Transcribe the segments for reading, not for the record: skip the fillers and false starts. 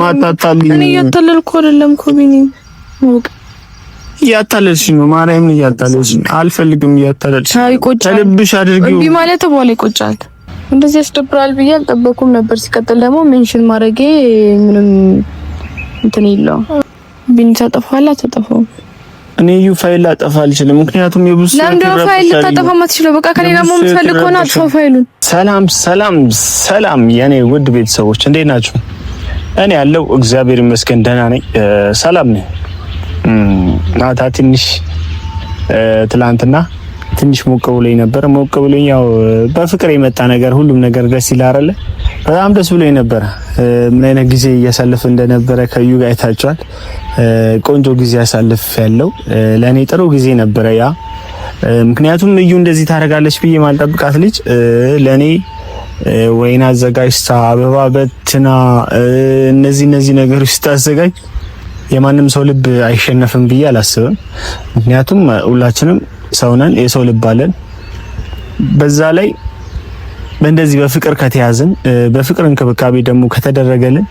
ማታታልኝ እኔ እያታለልኩ አይደለም እኮ ቢኒ እያታለልሽ ነው። ማርያምን እያታለልሽ አልፈልግም። እያታለልሽ ከልብሽ አድርጊው። እምቢ ማለት በኋላ ይቆጫል። እንደዚህ ያስደብራል ብዬ አልጠበኩም ነበር። ሲቀጥል ደግሞ ሜንሽን ማድረጌ ምንም እንትን የለውም። ቢኒ ታጠፋላ ተጠፋው እኔ ፋይል ላጠፋ አልችልም። ምክንያቱም የብዙ ለምን ፋይል ልታጠፋ ማትችለው? በቃ ከሌላ ምን ፈልግ ሆነ አጥፋው ፋይሉን። ሰላም የኔ ውድ ቤተሰቦች እንዴት ናችሁ? እኔ ያለው እግዚአብሔር ይመስገን ደህና ነኝ፣ ሰላም ነኝ። ማታ ትንሽ ትላንትና ትንሽ ሞቅ ብሎኝ ነበር። ሞቅ ብሎኝ ያው በፍቅር የመጣ ነገር ሁሉም ነገር ደስ ይላል አይደል? በጣም ደስ ብሎኝ ነበር። ምን አይነት ጊዜ እያሳለፈ እንደነበረ ከዩ ጋር አይታችኋል። ቆንጆ ጊዜ ያሳልፍ ያለው ለኔ ጥሩ ጊዜ ነበረ ያ። ምክንያቱም እዩ እንደዚህ ታደርጋለች ብዬ ማልጠብቃት ልጅ ለኔ ወይን አዘጋጅታ አበባ በትና እነዚህ ነገሮች ስታዘጋጅ የማንም ሰው ልብ አይሸነፍም ብዬ አላስብም። ምክንያቱም ሁላችንም ሰው ነን፣ የሰው ልብ አለን። በዛ ላይ በእንደዚህ በፍቅር ከተያዝን በፍቅር እንክብካቤ ደግሞ ከተደረገልን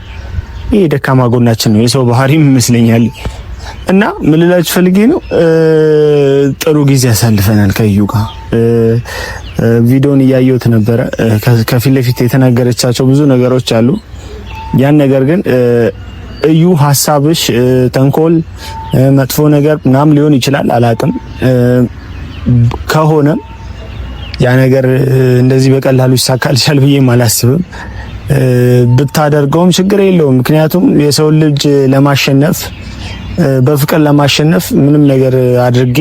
ይሄ ደካማ ጎናችን ነው፣ የሰው ባህሪም ይመስለኛል። እና ምን ልላችሁ ፈልጌ ነው ጥሩ ጊዜ ያሳልፈናል ከዩ ጋር። ቪዲዮን እያየሁት ነበረ። ከፊት ለፊት የተናገረቻቸው ብዙ ነገሮች አሉ። ያን ነገር ግን እዩ ሐሳብሽ ተንኮል፣ መጥፎ ነገር ምናምን ሊሆን ይችላል አላቅም። ከሆነ ያ ነገር እንደዚህ በቀላሉ ይሳካልሻል ብዬ አላስብም። ብታደርገውም ችግር የለውም። ምክንያቱም የሰው ልጅ ለማሸነፍ በፍቅር ለማሸነፍ ምንም ነገር አድርጌ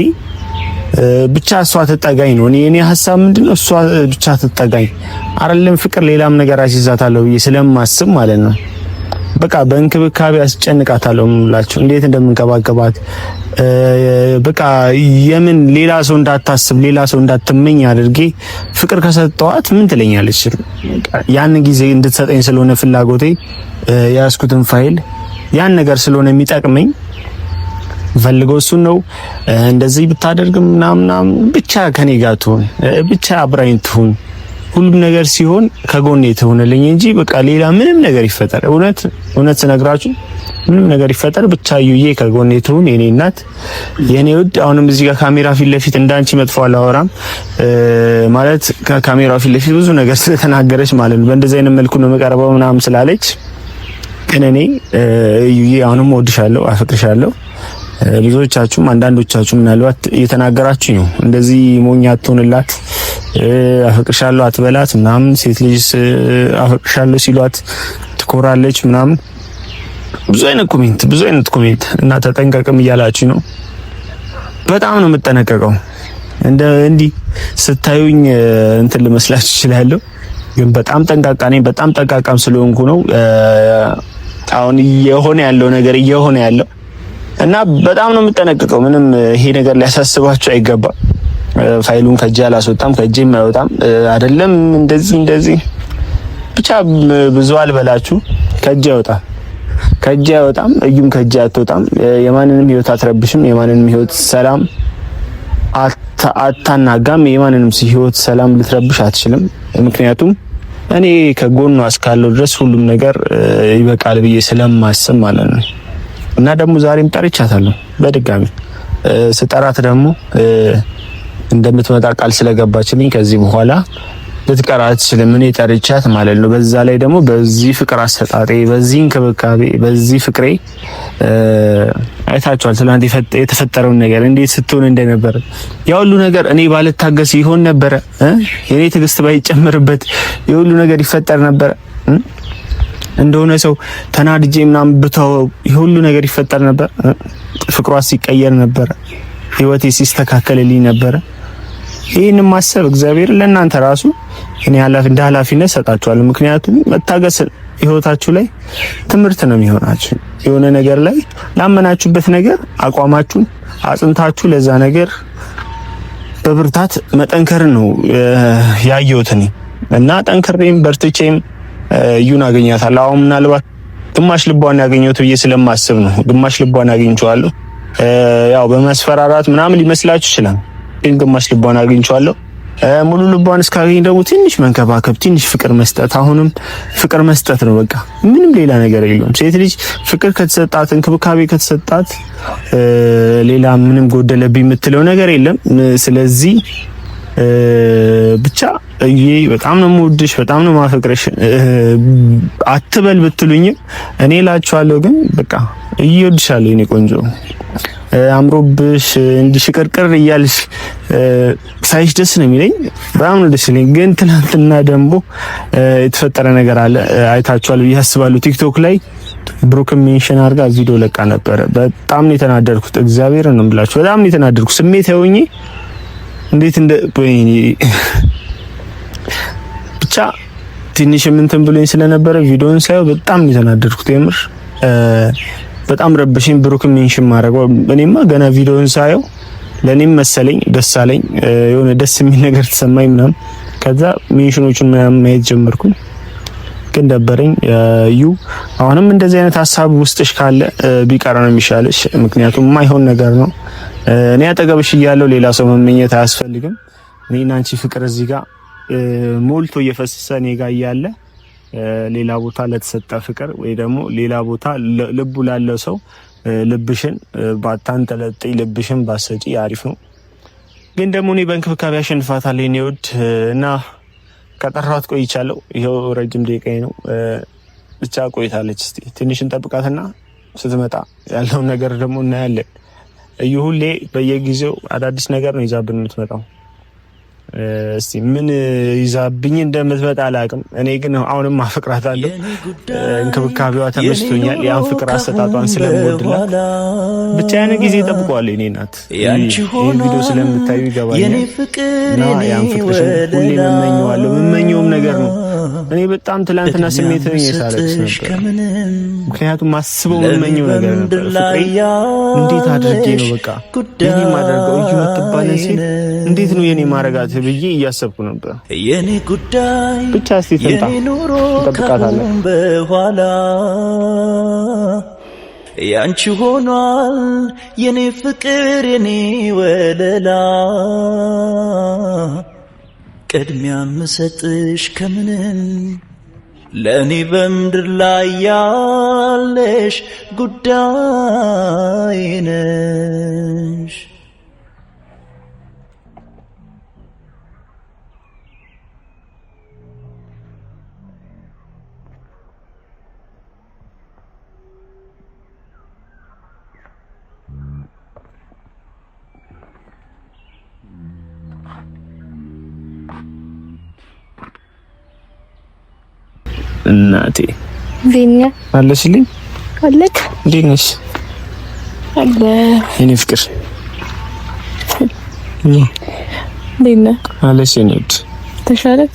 ብቻ እሷ ትጠጋኝ ነው። እኔ ሐሳብ ምንድነው እሷ ብቻ ትጠጋኝ አይደለም ፍቅር ሌላም ነገር አስይዛታለሁ ብዬ ስለማስብ ማለት ነው። በቃ በእንክብካቤ አስጨንቃታለሁ የምላችሁ እንዴት እንደምንከባከባት በቃ የምን ሌላ ሰው እንዳታስብ ሌላ ሰው እንዳትመኝ አድርጌ ፍቅር ከሰጠዋት ምን ትለኛለች? ያን ጊዜ እንድትሰጠኝ ስለሆነ ፍላጎቴ ያስኩትን ፋይል ያን ነገር ስለሆነ የሚጠቅመኝ ፈልገው እሱን ነው። እንደዚህ ብታደርግ ምናምን ብቻ ከኔ ጋር ትሁን፣ ብቻ አብራኝ ትሁን፣ ሁሉም ነገር ሲሆን ከጎኔ ትሆንልኝ እንጂ በቃ ሌላ ምንም ነገር ይፈጠር፣ እውነት ስነግራችሁ ምንም ነገር ይፈጠር ብቻ ዩዬ ከጎኔ ትሁን የኔ እናት የኔ ውድ። አሁንም እዚህ ጋር ካሜራ ፊት ለፊት እንዳንቺ መጥፎ አላወራም ማለት ከካሜራ ፊት ለፊት ብዙ ነገር ስለተናገረች ማለት ነው። በእንደዚህ አይነት መልኩ ነው መቀረበው ምናምን ስላለች ግን እኔ ዩዬ አሁንም ወድሻለሁ፣ አፈቅርሻለሁ። ብዙዎቻችሁም አንዳንዶቻችሁ ምናልባት እየተናገራችሁ ነው እንደዚህ ሞኛ አትሆንላት አፈቅርሻለሁ አትበላት ምናምን፣ ሴት ልጅ አፈቅርሻለሁ ሲሏት ትኮራለች ምናምን፣ ብዙ አይነት ኮሜንት እና ተጠንቀቅም እያላችሁ ነው። በጣም ነው የምጠነቀቀው። እንዲህ ስታዩኝ እንትን ልመስላችሁ እችላለሁ፣ ግን በጣም ጠንቃቃ ነኝ። በጣም ጠንቃቃም ስለሆንኩ ነው አሁን እየሆነ ያለው እና በጣም ነው የምጠነቀቀው። ምንም ይሄ ነገር ሊያሳስባችሁ አይገባም። ፋይሉን ከእጄ አላስወጣም፣ ከእጄም አይወጣም። አይደለም እንደዚህ ብቻ ብዙ አልበላችሁ። ከእጄ አይወጣም፣ እዩም ከእጄ አትወጣም። የማንንም ህይወት አትረብሽም፣ የማንንም ህይወት ሰላም አታናጋም፣ የማንንም ህይወት ሰላም ልትረብሽ አትችልም። ምክንያቱም እኔ ከጎኗ እስካለው ድረስ ሁሉም ነገር ይበቃል ብዬ ስለማስብ ማለት ነው። እና ደግሞ ዛሬም ጠርቻታለሁ በድጋሚ ስጠራት ደግሞ እንደምትመጣ ቃል ስለገባችልኝ ከዚህ በኋላ ልትቀር አትችልም። እኔ ጠርቻት ማለት ነው። በዛ ላይ ደግሞ በዚህ ፍቅር አሰጣጤ፣ በዚህ እንክብካቤ፣ በዚህ ፍቅሬ አይታችኋል። ትናንት የተፈጠረውን ነገር እንዴት ስትሆን እንደነበር ያ ሁሉ ነገር እኔ ባልታገስ ይሆን ነበር? የኔ ትዕግስት ባይጨምርበት የሁሉ ነገር ይፈጠር ነበር? እንደሆነ ሰው ተናድጄ ምናምን ብተው ሁሉ ነገር ይፈጠር ነበር? ፍቅሯ ሲቀየር ነበር? ህይወቴ ሲስተካከልልኝ ነበር? ይሄን ማሰብ እግዚአብሔር ለእናንተ ራሱ እኔ እንደ ኃላፊነት ሰጣችኋለሁ። ምክንያቱም መታገስ ህይወታችሁ ላይ ትምህርት ነው የሚሆናችሁ። የሆነ ነገር ላይ ላመናችሁበት ነገር አቋማችሁን አጽንታችሁ ለዛ ነገር በብርታት መጠንከር ነው ያየሁት እኔ። እና ጠንክሬም በርትቼም እዩን አገኛታለሁ። አሁን ምናልባት ግማሽ ልቧን ያገኘሁት ብዬ ስለማስብ ነው። ግማሽ ልቧን አግኝቼዋለሁ። ያው በመስፈራራት ምናምን ሊመስላችሁ ይችላል፣ ግን ግማሽ ልቧን አግኝቼዋለሁ። ሙሉ ልቧን እስካገኝ ደግሞ ትንሽ መንከባከብ፣ ትንሽ ፍቅር መስጠት፣ አሁንም ፍቅር መስጠት ነው በቃ ምንም ሌላ ነገር የለውም። ሴት ልጅ ፍቅር ከተሰጣት፣ እንክብካቤ ከተሰጣት ሌላ ምንም ጎደለብኝ የምትለው ነገር የለም። ስለዚህ ብቻ በጣም ነው የምወድሽ፣ በጣም ነው የማፈቅርሽ አትበል ብትሉኝም እኔ እላችኋለሁ። ግን በቃ እወድሻለሁ የኔ ቆንጆ። አምሮብሽ እንዲሽቅርቅር እያልሽ ሳይሽ ደስ ነው የሚለኝ፣ በጣም ነው ደስ ይለኝ። ግን ትናንትና ደግሞ የተፈጠረ ነገር አለ፣ አይታችኋል ብዬ አስባለሁ። ቲክቶክ ላይ ብሩክ ሜንሽን አድርጋ ቪዲዮ ለቃ ነበረ። በጣም ነው የተናደድኩት፣ እግዚአብሔርን ነው የምላችሁ። በጣም ነው የተናደድኩት፣ ስሜት ያውኝ እንዴት እንደ ብቻ ትንሽ እንትን ብሎኝ ስለነበረ ቪዲዮን ሳይው በጣም ነው የተናደድኩት። የምር በጣም ረበሽኝ ብሩክ ሜንሽን ማድረገው። እኔማ ገና ቪዲዮን ሳየው ለኔም መሰለኝ ደስ አለኝ፣ የሆነ ደስ የሚል ነገር ተሰማኝ ምናምን። ከዛ ሜንሽኖቹን ማየት ጀመርኩኝ፣ ግን ደበረኝ። አሁንም እንደዚህ አይነት ሀሳብ ውስጥሽ ካለ ቢቀር ነው የሚሻለሽ፣ ምክንያቱም የማይሆን ነገር ነው። እኔ አጠገብሽ እያለሁ ሌላ ሰው መመኘት አያስፈልግም። እኔና አንቺ ፍቅር እዚህ ጋር ሞልቶ እየፈሰሰ እኔ ጋር እያለ ሌላ ቦታ ለተሰጠ ፍቅር ወይ ደግሞ ሌላ ቦታ ልቡ ላለው ሰው ልብሽን ባታንጠለጥይ፣ ልብሽን ባሰጪ አሪፍ ነው። ግን ደግሞ እኔ በእንክብካቤ አሸንፋታለሁ የኔ ውድ እና ከጠራኋት ቆይቻለሁ። ይሄው ረጅም ደቂቃዬ ነው ብቻ ቆይታለች። እስቲ ትንሽ እንጠብቃትና ስትመጣ ያለውን ነገር ደግሞ እናያለን። ሁሌ በየጊዜው አዳዲስ ነገር ነው ይዛብን የምትመጣው። እስቲ ምን ይዛብኝ እንደምትመጣ አላውቅም። እኔ ግን አሁንም አፈቅራታለሁ። እንክብካቤዋ ተመስቶኛል። ያን ፍቅር አሰጣጧን ስለምወድላት ብቻ ያን ጊዜ ጠብቀዋለሁ። እኔ ናት ይሄን ቪዲዮ ስለምታዩ ይገባኛል። እና ያን ፍቅር ሁሌ መመኘውም ነገር ነው። እኔ በጣም ትላንትና ስሜትን እየሳለች ነበር፣ ምክንያቱም ማስበው መመኘው ነገር ነበር። ፍቅሬ እንዴት አድርጌ ነው በቃ የኔ ማድረገው እየወጥባለ ሲል እንዴት ነው የኔ ማረጋት ብዬ እያሰብኩ ነበር። የኔ ጉዳይ ብቻ እስቲ ተንታ ተጠብቃታለሁ። በኋላ ያንቺ ሆኗል የኔ ፍቅር የኔ ወለላ ቅድሚያ ምሰጥሽ ከምንም ለኔ በምድር ላይ ያለሽ ጉዳይ ነሽ። እናቴ ዲኛ አለሽልኝ? አለክ? እንዴት ነሽ? አለ የኔ ፍቅር ዲና አለሽ? የኔት ተሻለክ?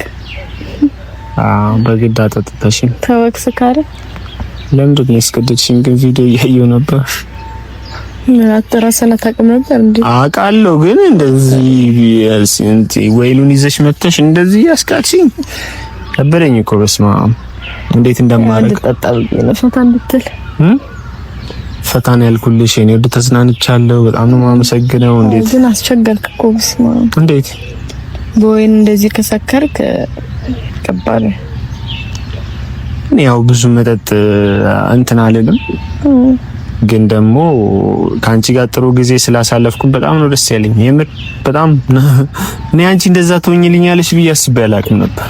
በግድ አጠጥተሽኝ ተወክስ ካረ ለምንድን ነው ያስቀደድሽኝ? ግን ቪዲዮ እያየሁ ነበር። ምን አትራሰና ታውቅም ነበር እንዴ? አውቃለሁ፣ ግን እንደዚህ ወይሉን ይዘሽ መጥተሽ እንደዚህ ያስቃልሽኝ ከበደኝ እኮ። በስመ አብ እንዴት እንደማረግ ፈታ እንድትል ፈታን ያልኩልሽ የኔ ወድ ተዝናንቻለሁ። በጣም ነው የማመሰግነው። እንዴት ግን አስቸገርክ እኮ። በስመ አብ እንዴት በወይን እንደዚህ ከሰከርክ ከባድ። ያው ብዙ መጠጥ እንትን አልልም፣ ግን ደግሞ ካንቺ ጋር ጥሩ ጊዜ ስላሳለፍኩ በጣም ነው ደስ ያለኝ። የምር በጣም እኔ አንቺ እንደዛ ትሆኝልኛለሽ ብዬ አስቤ አላውቅም ነበር።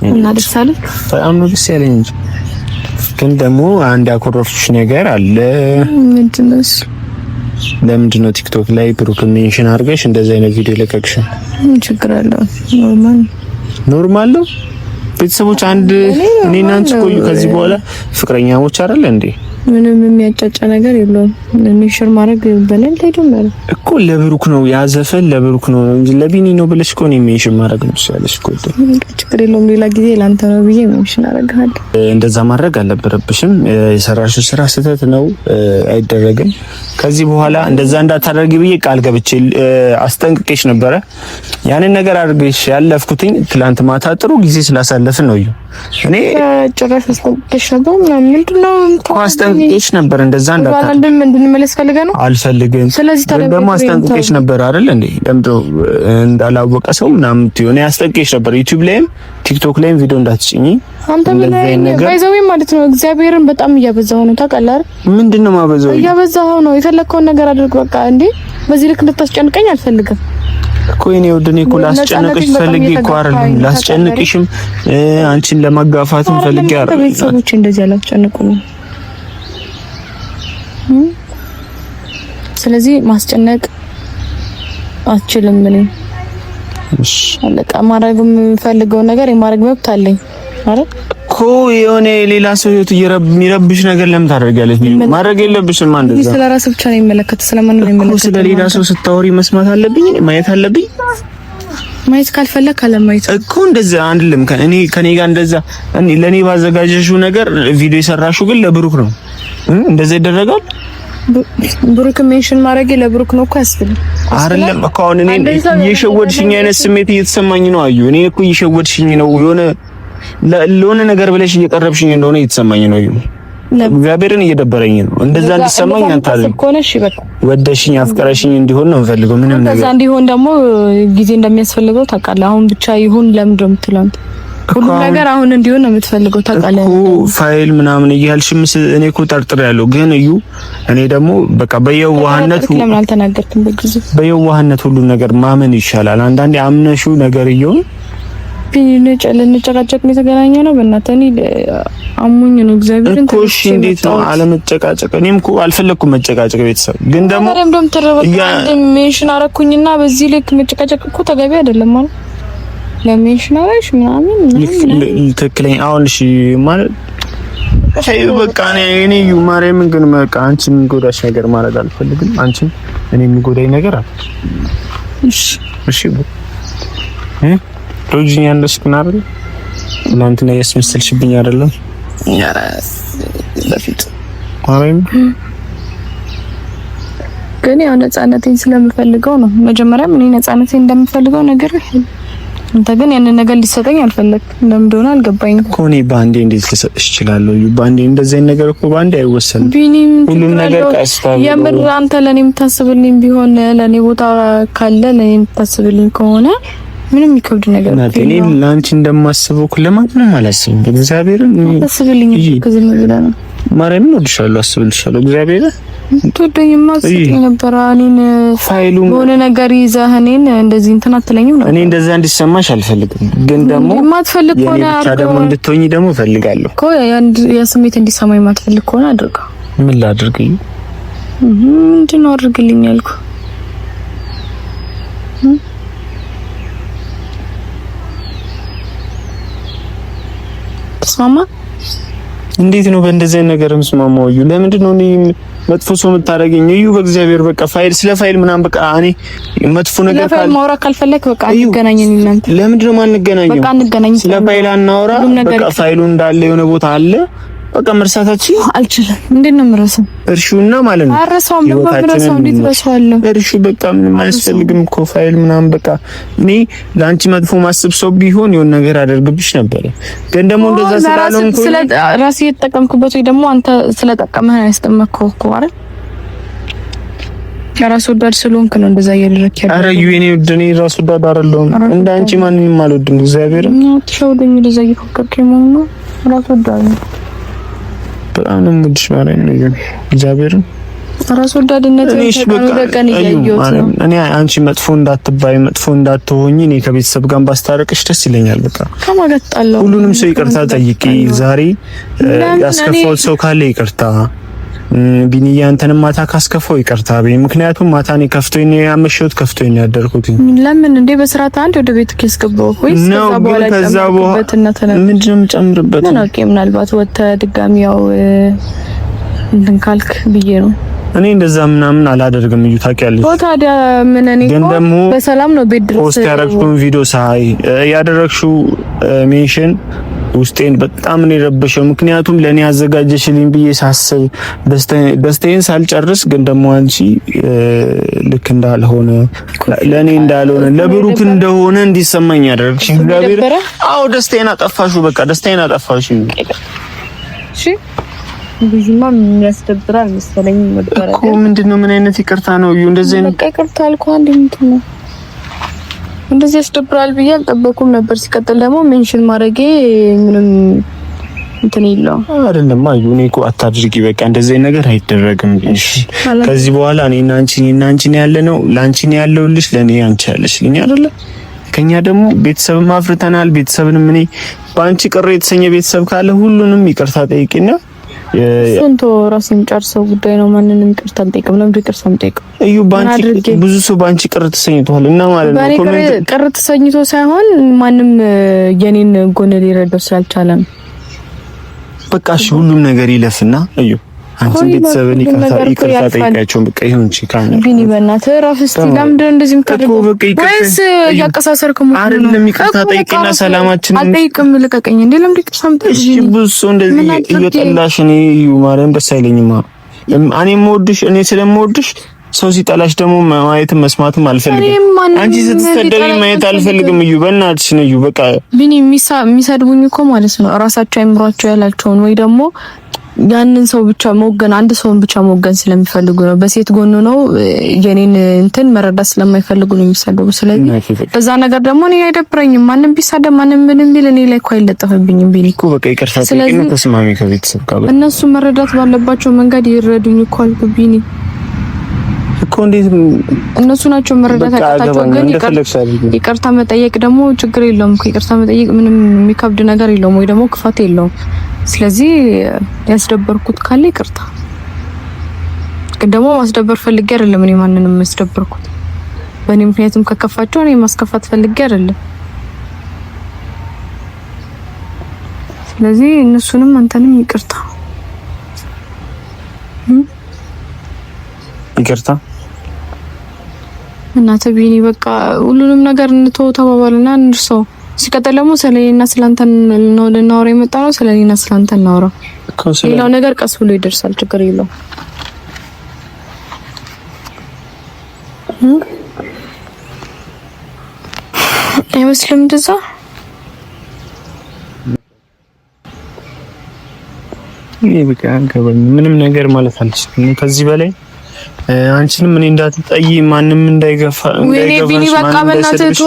እና ደስ አለኝ፣ በጣም ነው ደስ ያለኝ እንጂ ግን ደግሞ አንድ ያኮረፍሽ ነገር አለ። ምንድነው? ለምንድን ነው ቲክቶክ ላይ ብሩክ ሜንሽን አድርገሽ እንደዚህ አይነት ቪዲዮ ለቀቅሽ? ምን ችግር አለው? ኖርማል ነው። ቤተሰቦች አንድ እኔና አንቺ ቆዩ ከዚህ በኋላ ፍቅረኛሞች አይደል እንዴ? ምንም የሚያጫጫ ነገር የለውም። ሜንሽን ማድረግ በለን ታይዶማል እኮ ለብሩክ ነው ያዘፈን ለብሩክ ነው እንጂ ለቢኒ ነው ብለሽ እኮ ነው ሜንሽን ማድረግ ነው ያለሽ እኮ። ችግር የለውም። ሌላ ጊዜ ላንተ ነው ብዬ ሜንሽን አደርጋለሁ። እንደዛ ማድረግ አልነበረብሽም። የሰራሽው ስራ ስህተት ነው፣ አይደረግም። ከዚህ በኋላ እንደዛ እንዳታደርጊ ብዬ ቃል ገብቼ አስጠንቅቄሽ ነበረ። ያንን ነገር አድርገሽ ያለፍኩትኝ ትላንት ማታ ጥሩ ጊዜ ስላሳለፍን ነው። እኔ ጭራሽ አስጠንቅቄሽ ነበር ምንድነው አስጠንቅቄሽ ነበር እንደዛ እንድንመለስ ፈልገህ ነው አልፈልግም ስለዚህ ደግሞ አስጠንቅቄሽ ነበር አይደል እንዴ ለምዶ እንዳላወቀ ሰው ምናምን ትሆነ አስጠንቅቄሽ ነበር ዩቲዩብ ላይም ቲክቶክ ላይም ቪዲዮ እንዳትጭኝ አንተ ምን ባይዘው ማለት ነው እግዚአብሔርን በጣም እያበዛው ነው ታውቃለህ አይደል ምንድነው ማበዛው እያበዛው ነው የፈለከውን ነገር አድርግ በቃ እንዴ በዚህ ልክ እንድታስጨንቀኝ አልፈልግም እኮ እኔ ወደኔ እኮ ላስጨንቅሽ ፈልጌ እኮ አይደለም ላስጨንቅሽም አንቺን ለማጋፋትም ፈልጌ አይደለም ቤተሰቦች እንደዚህ አላስጨንቁኝ ስለዚህ ማስጨነቅ አትችልም ምን እሺ አለቃ ማድረግም ፈልገው ነገር የማድረግ መብት አለኝ አይደል እኮ የሆነ ሌላ ሰው ህይወት የሚረብሽ ነገር ለምን ታደርጋለች ማድረግ የለብሽም እንደዛ ስለራስ ብቻ ነው የሚመለከት ስለማን ነው የሚመለከት ስለሌላ ሰው ስታወሪ መስማት አለብኝ ማየት አለብኝ ማየት ካልፈለክ አለማየት እኮ እንደዛ አንልም ከኔ ጋር እንደዛ ለኔ ባዘጋጀሽው ነገር ቪዲዮ የሰራሽው ግን ለብሩክ ነው እንደዛ ይደረጋል ብሩክ ሜንሽን ማድረግ ለብሩክ ነው እኮ ያስብል አይደለም እኮ አሁን እኔ እየሸወድሽኝ አይነት ስሜት እየተሰማኝ ነው አዩ እኔ እኮ እየሸወድሽኝ ነው ለሆነ ነገር ብለሽ እየቀረብሽኝ እንደሆነ እየተሰማኝ ነው እግዚአብሔርን እየደበረኝ ነው እንደዛ እንዲሰማኝ አንተ አይደል ወደሽኝ አፍቀረሽኝ እንዲሆን ነው ፈልገው ምንም ነገር እንደዛ እንዲሆን ደግሞ ጊዜ እንደሚያስፈልገው ታውቃለህ አሁን ብቻ ይሁን ለምን እንደምትለው ሁሉ ነገር አሁን እንዲሆን ነው የምትፈልገው ታውቃለህ ፋይል ምናምን እያልሽም እኔ እኮ ጠርጥሬያለሁ ግን እዩ እኔ ደግሞ በቃ በየዋህነት ለምን አልተናገርክም በጊዜው በየዋህነት ሁሉ ነገር ማመን ይሻላል አንዳንዴ አምነሹ ነገር ይሁን ልንጨቃጨቅ ነው የተገናኘው ነው በእናትህ እኔ አሙኝ ነው እግዚአብሔርን እኮ እንዴት ነው አለመጨቃጨቅ እኔም እኮ አልፈለኩም መጨቃጨቅ ቤተሰብ ግን ደግሞ እንደም ተረበቀ ሜንሽን አረኩኝና በዚህ ልክ መጨቃጨቅ እኮ ተገቢ አይደለም ማለት ለሜንሽን አረሽ ምናምን ትክክለኛ አሁን እሺ ማለት በቃ እኔ ማርያምን ግን በቃ አንቺን የሚጎዳሽ ነገር ማድረግ አልፈልግም አንቺን እኔ የሚጎዳኝ ነገር አለ እሺ ሮጂኛ እንደስኩና አይደል እናንተና ያስመስልሽብኝ አይደለም ያራ በፊት ማርያም ግን ያው ነፃነቴን ስለምፈልገው ነው መጀመሪያ ምን ነፃነቴን እንደምፈልገው ነገር አንተ ግን ያንን ነገር ሊሰጠኝ አልፈለግም ለምን እንደሆነ አልገባኝም እኮ እኔ ባንዴ እንዴት ልሰጥሽ እችላለሁ ባንዴ እንደዚህ ነገር እኮ ባንዴ አይወሰንም ሁሉም ነገር ቀስታው የምር አንተ ለኔ የምታስብልኝ ቢሆን ለኔ ቦታ ካለ ለኔ የምታስብልኝ ከሆነ ምንም ይከብድ ነገር ነው እኔ ላንቺ እንደማስበው ለማንም አላስብም እግዚአብሔርን አስብልኝ ከዚህ ነገር ነው ማርያም ነው ድሻለሁ አስብልሻለሁ እግዚአብሔር ትወደኝማ ጽድቅ ነበር እኔን ፋይሉን ሆነ ነገር ይዘህ እኔን እንደዚህ እንትን አትለኝም ነው እኔ እንደዛ እንዲሰማሽ አልፈልግም ግን ደግሞ ማትፈልግ ከሆነ ብቻ ደግሞ እንድትሆኚ ደግሞ ፈልጋለሁ እኮ ያ ስሜት እንዲሰማኝ ማትፈልግ ከሆነ አድርገው ምን ላድርግኝ ምንድነው አድርግልኝ ያልኩ ተስማማ እንዴት ነው በእንደዚህ ነገር መስማማው እዩ ለምንድን ነው እኔ መጥፎ ሰው የምታደርገኝ እዩ በእግዚአብሔር በቃ ስለ ፋይል ምናምን በቃ እኔ መጥፎ ነገር ካል ማውራት ካልፈለክ በቃ አንገናኘን እናንተ ለምንድን ነው ማንገናኘው በቃ አንገናኝ ስለ ፋይል አናወራ በቃ ፋይሉ እንዳለ የሆነ ቦታ አለ በቃ መርሳታችን አልችልም እንዴት ነው የምረሳው እርሹና ማለት ነው አረሳውም በመረሳው እንዴት ረሳዋለሁ እርሹ በቃ ምንም አያስፈልግም እኮ ፋይል ምናምን በቃ እኔ ለአንቺ መጥፎ ማስብ ሰው ቢሆን የሆነ ነገር አደርግብሽ ነበር ግን ደግሞ እንደዛ ስላልሆንኩ ስለ ራሴ የተጠቀምኩበት ወይ ደግሞ አንተ ስለጠቀመህ ያስጠመከው እኮ አይደል ራስ ወዳድ ስለሆንክ ነው እንደዛ እያደረክ ያለው አረ የኔ ወደኔ ራስ ወዳድ አይደለሁም እንደ አንቺ ማንንም አልወድም እግዚአብሔር ተሸውደኝ እንደዛ እየፎከርከኝ ነው ራስ ወዳድ በጣም ነው የምወድሽ ማለት ነው እግዚአብሔርን ራስ ወዳድነት በቀን እያየሁት ነው እኔ አንቺ መጥፎ እንዳትባይ መጥፎ እንዳትሆኚ እኔ ከቤተሰብ ጋር ባስታረቅሽ ደስ ይለኛል በቃ ከማገጣለው ሁሉንም ሰው ይቅርታ ጠይቂ ዛሬ ያስከፋው ሰው ካለ ይቅርታ ቢኒያ አንተንም ማታ ካስከፋው ይቅርታ ምክንያቱም ማታ እኔ ከፍቶኝ ነው ያመሸሁት ከፍቶኝ ነው ያደርኩት ለምን እንዴ በስርዓት አንድ ወደ ቤት ከስገባው ወይስ ከዛ በኋላ ምንድነው የምጨምርበት ነው ኦኬ ምናልባት ወተ ድጋሚ ያው እንትን ካልክ ብዬ ነው እኔ እንደዛ ምናምን አላደርግም እዩ ታውቂያለሽ ታዲያ ምን እኔ እኮ በሰላም ነው ቤት ድረስ ፖስት ያደረግሽውን ቪዲዮ ሳይ ያደረግሽው ሜንሽን ውስጤን በጣም ነው የረበሸው። ምክንያቱም ለኔ አዘጋጀሽልኝ ብዬ ሳስብ ደስታዬን ሳልጨርስ ግን ደግሞ አንቺ ልክ እንዳልሆነ ለኔ እንዳልሆነ ለብሩክ እንደሆነ እንዲሰማኝ ያደረግሽ እግዚአብሔር። አዎ ደስታዬን አጠፋሽው። በቃ ደስታዬን አጠፋሽው። እሺ ብዙማ የሚያስደብራል መሰለኝ ነበር እኮ። ምንድነው? ምን አይነት ይቅርታ ነው? እንደዚህ በቃ ይቅርታ አልኩ። አንዴ ምንድነው እንደዚህ ያስደብራል ብዬ አልጠበኩም ነበር። ሲቀጥል ደግሞ ሜንሽን ማድረጌ ምንም እንትን የለውም አይደለም። አዩ እኔ እኮ አታድርጊ፣ በቃ እንደዚህ ነገር አይደረግም። እሺ ከዚህ በኋላ እኔና አንቺ ነው ያለነው። ላንቺ ነው ያለውልሽ፣ ለኔ አንቺ ያለሽልኝ አይደለ? ከኛ ደግሞ ቤተሰብም አፍርተናል። ቤተሰብንም እኔ ባንቺ ቅር የተሰኘ ቤተሰብ ካለ ሁሉንም ይቅርታ ጠይቂና ስንቶ ራስን ጨርሰው ጉዳይ ነው። ማንንም ይቅርታ አልጠይቅም። ለምን ይቅርታ አልጠይቅም? እዩ ባንቺ ብዙ ሰው ባንቺ ቅር ተሰኝቷል እና ማለት ነው። ኮሜንት ቅር ተሰኝቶ ሳይሆን ማንም የኔን ጎን ሊረዳው ስላልቻለ ነው። በቃ እሺ ሁሉም ነገር ይለፍና እዩ አንቺ ቤተሰብን ይቅርታ ጠይቃቸው። በቃ ይሁን እሺ ካለ ቢኒ በእናትህ ራስ እስቲ ለምንድን ነው እንደዚህ የምታደርገው? ወይስ እያቀሳሰርክ ነው? አይደለም ይቅርታ ጠይቂና ሰላማችን አልጠይቅም። ልቀቀኝ እንዴ! ለምን ይቅርታ የምትጠይቅ? እሺ ብዙ ሰው እንደዚህ እየጠላሽ እኔ እዩ ማርያም ደስ አይለኝማ። እኔ ስለምወድሽ ሰው ሲጠላሽ ደግሞ ማየትም መስማትም አልፈልግም። አንቺ ስትሰደቢ ማየት አልፈልግም። እዩ በእናትሽ ነው እዩ በቃ ቢኒ የሚሰድቡኝ እኮ ማለት ነው እራሳቸው አይምሯቸው ያላቸውን ወይ ደግሞ ያንን ሰው ብቻ መወገን አንድ ሰውን ብቻ መወገን ስለሚፈልጉ ነው። በሴት ጎን ነው የኔን እንትን መረዳት ስለማይፈልጉ ነው የሚሰደቡ። ስለዚህ በዛ ነገር ደግሞ እኔ አይደብረኝም። ማንም ቢሳደብ ማንም ምንም ቢል እኔ ላይ እኮ አይለጠፍብኝም። ቢኒ እኮ በቃ ይቅርታ ጠይቂና ተስማሚ ከቤተሰብ ጋር እነሱ መረዳት ባለባቸው መንገድ ይረዱኝ እኮ አልኩ ቢኒ እኮ እንዴት እነሱ ናቸው መረዳት ያቃታቸው። ግን ይቅርታ መጠየቅ ደግሞ ችግር የለውም። ይቅርታ መጠየቅ ምንም የሚከብድ ነገር የለውም ወይ ደግሞ ክፋት የለውም። ስለዚህ ያስደበርኩት ካለ ይቅርታ። ግን ደግሞ ማስደበር ፈልጌ አይደለም። እኔ ማንንም ማስደበርኩት በእኔ ምክንያቱም ከከፋቸው እኔ ማስከፋት ፈልጌ አይደለም። ስለዚህ እነሱንም አንተንም ይቅርታ ይቅርታ እናተ ቢኒ በቃ ሁሉንም ነገር እንተው ተባባልና እንርሳው። ሲቀጥል ደግሞ ስለኔና ስላንተ ነው ልናወራ የመጣ ነው። ስለኔና ስላንተ እናወራ። ሌላው ነገር ቀስ ብሎ ይደርሳል። ችግር የለውም። አይመስልም እንደዛ? እኔ በቃ ምንም ነገር ማለት አልችልም ከዚህ በላይ አንቺንም እኔ እንዳትጠይ ማንም እንዳይገፋ ቢኒ በቃ በእናትህ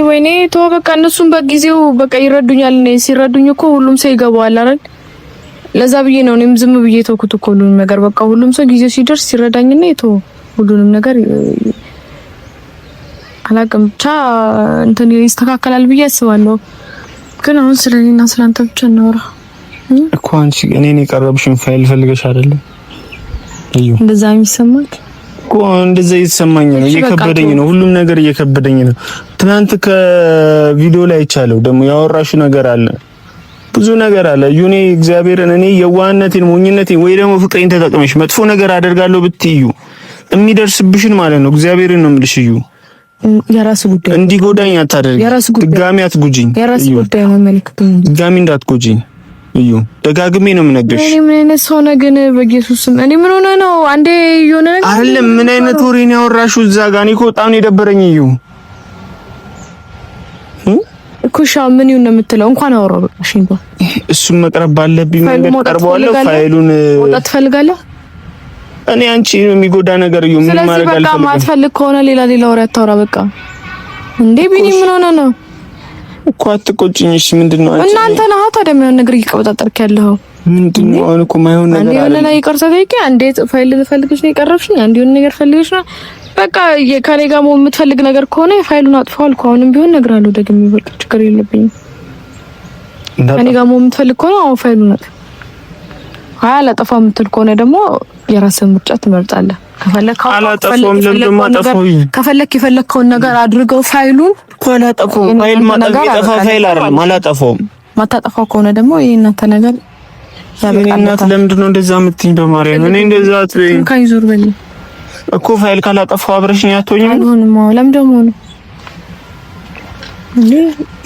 ወይኔ ተው በቃ እነሱም በጊዜው በቃ ይረዱኛል። እኔ ሲረዱኝ እኮ ሁሉም ሰው ይገባዋል አይደል? ለዛ ብዬ ነው እኔም ዝም ብዬ ተውኩት እኮ ሁሉንም ነገር። በቃ ሁሉም ሰው ጊዜው ሲደርስ ሲረዳኝና የተው ሁሉንም ነገር አላውቅም ብቻ እንትን ይስተካከላል ብዬ አስባለሁ። ግን አሁን ስለኔና ስላንተ ብቻ እናወራ እኮ። አንቺ እኔን የቀረብሽን ፋይል ፈልገሽ አይደለም እንደዛ የሚሰማኝ እኮ እንደዛ እየተሰማኝ ነው። እየከበደኝ ነው። ሁሉም ነገር እየከበደኝ ነው። ትናንት ከቪዲዮ ላይ አይቻለሁ። ደግሞ ያወራሹ ነገር አለ፣ ብዙ ነገር አለ። ዩኔ እግዚአብሔርን እኔ የዋህነቴን ሞኝነቴን ወይ ደግሞ ፍቅሬን ተጠቅመሽ መጥፎ ነገር አደርጋለሁ ብትዩ የሚደርስብሽን ማለት ነው። እግዚአብሔርን ነው የምልሽ እዩ። የራስ ጉዳይ እንዲጎዳኝ አታደርጊ። ድጋሚ አትጉጂኝ። የራስ ጉዳይ ነው መልክቱ። ድጋሚ እንዳትጎጂኝ እዩ። ደጋግሜ ነው የምነግርሽ። እኔ ምን አይነት ሰው ነህ ግን በኢየሱስ ስም? እኔ ምን ሆነ ነው አንዴ የሆነ ነገር አይደለም። ምን አይነት ወሬ ነው ያወራሽው እዛ ጋር? እኔ እኮ በጣም ነው የደበረኝ እዩ። ኩሻ ምን ይሁን ነው የምትለው? እንኳን አወራው በቃ እሺ። እሱም መቅረብ ባለብኝ መንገድ ቀርበዋለሁ። ፋይሉን ወጣት ትፈልጋለህ? እኔ አንቺ የሚጎዳ ነገር እዩ። ምን ማድረግ አልፈልግም። በቃ ማትፈልግ ከሆነ ሌላ ወሬ አታወራ በቃ። እንዴ ቢኒ ምን ሆነ ነው እኮ? አትቆጭኝ እሺ። ምንድነው አንቺ እናንተ ነህ ታዲያ የሚሆን ነገር እየቀበጣጠርክ ያለው ምንድነው? አሁን እኮ ማይሆን ነገር አለ። አንዴ ላይ ይቅርታ ጠይቄ አንዴ ፋይል ልፈልግሽ ነው የቀረብሽኝ፣ አንዴ የሆነ ነገር ፈልግሽ ነው በቃ። ከኔ ጋር የምትፈልግ ነገር ከሆነ ፋይሉን አጥፋው አልኩ። አሁንም ቢሆን እነግርሃለሁ ደግሜ በቃ ችግር የለብኝም። ከኔ ጋር የምትፈልግ ከሆነ አዎ ፋይሉን አጥፋ። አላጠፋም የምትል ከሆነ ደግሞ የራስህን ምርጫ ትመርጣለህ። አላጠፋም ለምን ማጠፋው? ከፈለክ የፈለከውን ነገር አድርገው። ፋይሉን እኮ አላጠፋውም። ፋይል ማጠፋ የጠፋ ፋይል አይደለም። አላጠፋውም። ማታጠፋው ከሆነ ደግሞ የእናንተ ነገር እናት ለምንድን ነው እንደዛ የምትይኝ? በማርያም እኔ እንደዛ አትበይኝ። ካይዞር በል እኮ ፋይል ካላጠፋው አብረሽኝ አትሆኝም። አይሆንም። ለምን ደግሞ ነው እንዴ?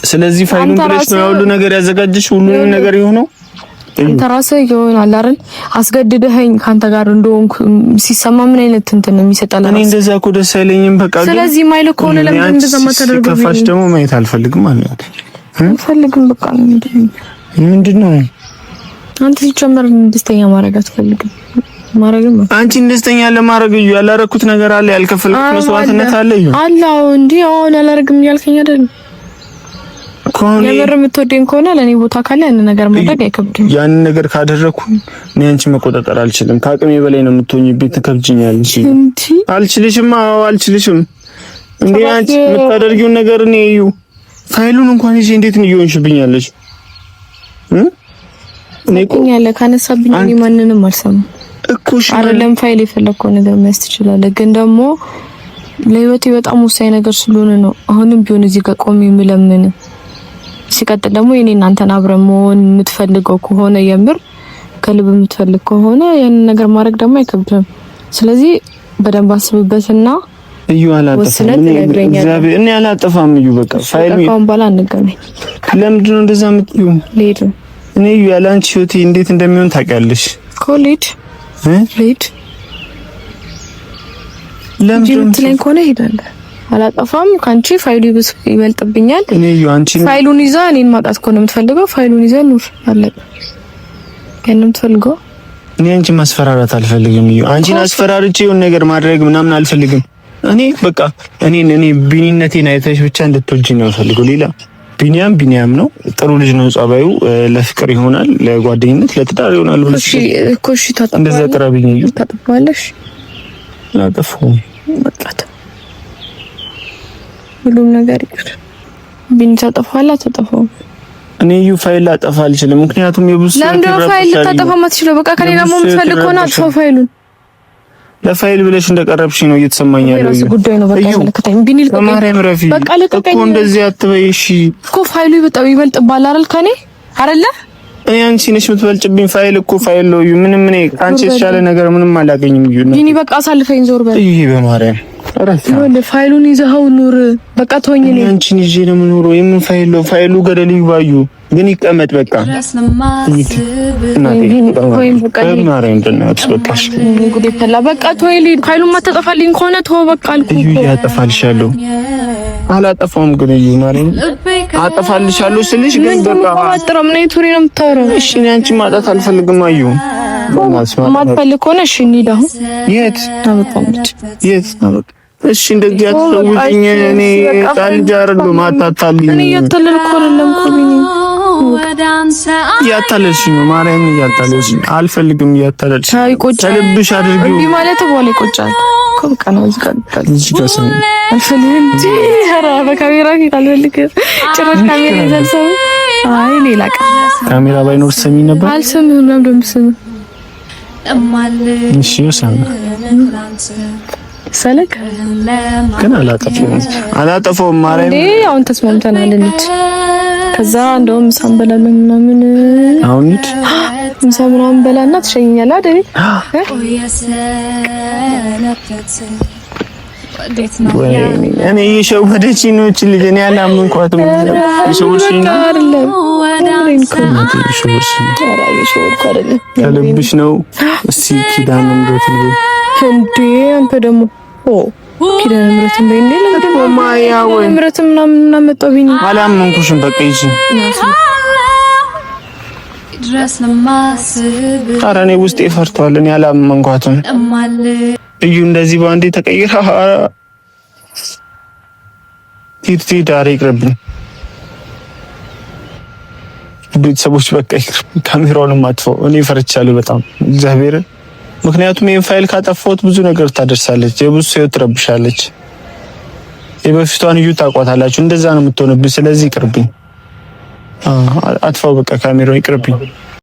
ስለዚህ ፋይሉን ብለሽ ነው ሁሉ ነገር ያዘጋጀሽ ሁሉንም ነገር የሆነው አንተ ራስህ ይሆናል አይደል? አስገድደኸኝ ካንተ ጋር እንደሆንኩ ሲሰማ ምን አይነት እንትን ነው የሚሰጣል? እኔ እንደዛ እኮ ደስ አይለኝም። በቃ ስለዚህ ማይል ከሆነ ለምን እንደዛ ማታደርገው? ከፋሽ ደግሞ ማየት አልፈልግም ማለት አልፈልግም። በቃ ምንድነው አንተ ሲጀመር ደስተኛ ማድረግ አትፈልግም? ማድረግም አንቺን ደስተኛ ለማድረግ እዩ ያላረኩት ነገር አለ፣ ያልከፈልኩት መስዋዕትነት አለ እዩ አላው እንዴ አሁን ያላረግም ያልከኝ አይደል? የምር የምትወደኝ ከሆነ ለኔ ቦታ ካለ ያን ነገር ማድረግ አይከብድም። ያን ነገር ካደረኩ እኔ አንቺን መቆጣጠር አልችልም። ከአቅሜ በላይ ነው የምትሆኝብኝ። ትከብጂኛለሽ። አልችልሽም። አዎ አልችልሽም። እንዴ አንቺ የምታደርጊውን ነገር እኔ እዩ ፋይሉን እንኳን ይዤ እንዴት ነው ይሆንሽብኛለሽ? እኔ እኮ ያለ ካነሳብኝ እኔ ማንንም አልሰማም እኮ አይደለም። ፋይል የፈለከው ነገር መስት ይችላል፣ ግን ደግሞ ለህይወቴ በጣም ወሳኝ ነገር ስለሆነ ነው አሁንም ቢሆን እዚህ ጋር ቆሜ የምለምን። ሲቀጥል ደግሞ የኔ እናንተን አብረን መሆን የምትፈልገው ከሆነ የምር ከልብ የምትፈልግ ከሆነ ያን ነገር ማድረግ ደግሞ አይከብድም። ስለዚህ በደንብ አስብበትና እዩ አላጠፋም። እኔ አላጠፋም። እዩ በቃ ፋይሉ ካሁን በኋላ አንገናኝ። ለምንድን ነው እንደዛ የምትዩ? ልሄድ ነው እኔ እዩ ያለ አንቺ ህይወቴ እንዴት እንደሚሆን ታውቂያለሽ። ኮሌጅ ልሄድ ለምን ትለኝ ከሆነ ሄዳለሁ። አላጠፋም። ካንቺ ፋይሉ ይበልጥብኛል። እኔ እዩ አንቺ ፋይሉን ይዛ እኔን ማጣት ከሆነ የምትፈልገው ፋይሉን ይዛ ኑር አለቀ። ከእኔም የምትፈልገው እኔ አንቺ ማስፈራራት አልፈልግም። እዩ አንቺን አስፈራርቼ የሆነ ነገር ማድረግ ምናምን አልፈልግም። እኔ በቃ እኔ ቢኒነቴን አይተሽ ብቻ እንድትወጂኝ ነው ፈልገው። ሌላ ቢኒያም ነው፣ ጥሩ ልጅ ነው ጸባዩ፣ ለፍቅር ይሆናል፣ ለጓደኝነት፣ ለትዳር ይሆናል። እሺ ታጠፋለሽ። እንደዛ ቅረብኝ። እዩ ታጠፋለሽ። አላጠፋሁም። በቃ ሁሉም ነገር ይቅር። ቢኒ ታጠፋላ ተጠፋው። እኔ እዩ ፋይል ላጠፋ አልችልም፣ ምክንያቱም የብዙ ለምን ፋይል ታጠፋ ማትችለው? በቃ ከኔ ደግሞ የምትፈልግ ከሆነ አጥፋው ፋይሉን። ለፋይል ብለሽ እንደቀረብሽ ነው እየተሰማኝ ያለው። እሱ ጉዳይ ነው። በቃ ለከታኝ ቢኒ ለማርያም ረፊ በቃ ለከታኝ እኮ እንደዚህ አትበይ። እሺ እኮ ፋይሉ ይበልጥባል አይደል? ከኔ አይደለ? እኔ አንቺ ነሽ የምትበልጭብኝ። ፋይል እኮ ፋይል ነው። እዩ ምንም እኔ አንቺ የተሻለ ነገር ምንም አላገኝም። እዩ ቢኒ በቃ አሳልፈኝ፣ ዞር በል። ይሄ በማርያም ወደ ፋይሉን ይዘኸው ኑር። በቃ ተወኝ። እኔ አንቺን ይዤ ነው የምኖረው። የምን ፋይል ነው? ፋይሉ ገደል ይባዩ ግን ይቀመጥ። በቃ በቃ ተወኝ። ፋይሉን ማታጠፋልኝ ከሆነ ተወው። በቃ አልኩህ እኮ ያጠፋልሻለሁ። አላጠፋውም ግን እዩ ማርያም አጠፋልሻለሁ ስልሽ ግን በቃ አጥረም ነው ቱሪ ነው የምታወራው። እሺ እኔ አንቺን ማጣት አልፈልግም። አዩ ማትፈልግ ከሆነ እሺ እንሂድ። አሁን የት አበቃለች? የት አበቃ? እሺ እንደዚህ አትሰውኝ። እኔ ታልጅ አይደለም ማታታልኝ። እኔ እያታለልኩ አይደለም እኮ ቢኒ እያታለልሽኝ ነው። ማርያም እያታለልሽኝ አልፈልግም። እያታለልሽ ከልብሽ አድርጊው። እንዲህ ማለት በኋላ ይቆጫል እኮ በቃ ነው። እዚህ ጋር ሰው አልፈልግም እንጂ ኧረ በካሜራ ፊት አልፈልግም። ጭራሽ ካሜራ ይዘል ሰው አይ ሌላ ካሜራ ባይኖር ሰሚ ነበር። አልሰማህም? ለምን እንደምስም እሺ ሰማ ሰለክ ግን አላጠፋውም። ማርያም እንዴ አሁን ተስማምተናል እንዴ? ከዛ እንደውም ምሳ እንበላለን ምናምን። አሁን ምሳ ምናምን በላና ትሸኛለህ አይደል? እኔ የሸወደችኝ ነው እቺ ልጅ። እኔ አላመንኳትም። የሸወደችኝ ነው አይደለም? ከልብሽ ነው። እስቲ ኪዳነ ምሕረት ልበል እንዴ አንተ ደግሞ ኪዳነ ምሕረት እንዴ ለምንድነው ማያ ወይ ምሕረት ምናምን መጣው ቢኒ አላመንኩሽም። በቃ ይጂ ኧረ እኔ ውስጤ ፈርቷል። እኔ አላመንኳትም። እዩ እንደዚህ ባንዴ ተቀይራ ቲቲ ዳሬ ይቅርብኝ። ቤተሰቦች በቃ ይቅርብኝ። ካሜራውንም አጥፋው። እኔ ፈርቻለሁ በጣም እግዚአብሔር። ምክንያቱም ይሄን ፋይል ካጠፋሁት ብዙ ነገር ታደርሳለች፣ የብዙ ሰው ትረብሻለች። የበፊቷን እዩ ታቋታላችሁ። እንደዛ ነው የምትሆንብኝ። ስለዚህ ይቅርብኝ። አጥፋው በቃ ካሜራው ይቅርብኝ።